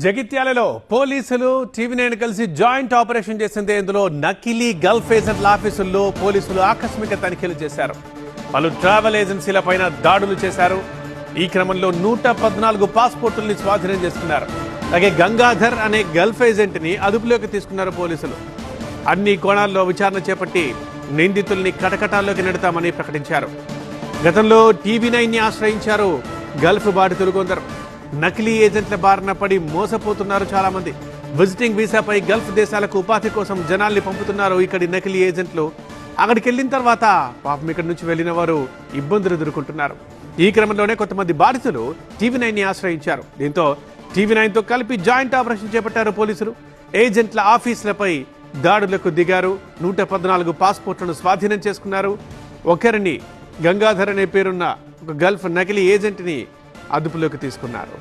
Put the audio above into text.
జగిత్యాలలో పోలీసులు టీవీ9 కలిసి జాయింట్ ఆపరేషన్ చేసింది. ఇందులో నకిలీ గల్ఫ్ ఏజెంట్ల ఆఫీసుల్లో పోలీసులు ఆకస్మిక తనిఖీలు చేశారు. పలు ట్రావెల్ ఏజెన్సీలపైన దాడులు చేశారు. ఈ క్రమంలో 114 పాస్పోర్టుల్ని స్వాధీనం చేసుకున్నారు. అలాగే గంగాధర్ అనే గల్ఫ్ ఏజెంట్ ని అదుపులోకి తీసుకున్నారు పోలీసులు. అన్ని కోణాల్లో విచారణ చేపట్టి నిందితుల్ని కటకటాల్లోకి నెడతామని ప్రకటించారు. గతంలో టీవీ9 ని ఆశ్రయించారు గల్ఫ్ బాధితులు కొందరు. నకిలీ ఏజెంట్ల బారిన పడి మోసపోతున్నారు చాలా మంది. విజిటింగ్ వీసాపై గల్ఫ్ దేశాలకు ఉపాధి కోసం జనాల్ని పంపుతున్నారు ఇక్కడి నకిలీ ఏజెంట్లు. అక్కడికి వెళ్ళిన తర్వాత పాపం ఇక్కడి నుంచి వెళ్లిన వారు ఇబ్బందులు ఎదుర్కొంటున్నారు. ఈ క్రమంలోనే కొంతమంది బాధితులు టీవీ9 ని ఆశ్రయించారు. దీంతో టీవీ9తో కలిపి జాయింట్ ఆపరేషన్ చేపట్టారు పోలీసులు. ఏజెంట్ల ఆఫీసులపై దాడులకు దిగారు. 114 పాస్పోర్ట్లను స్వాధీనం చేసుకున్నారు. ఒకరిని గంగాధర్ అనే పేరున్న ఒక గల్ఫ్ నకిలీ ఏజెంట్ని అదుపులోకి తీసుకున్నారు.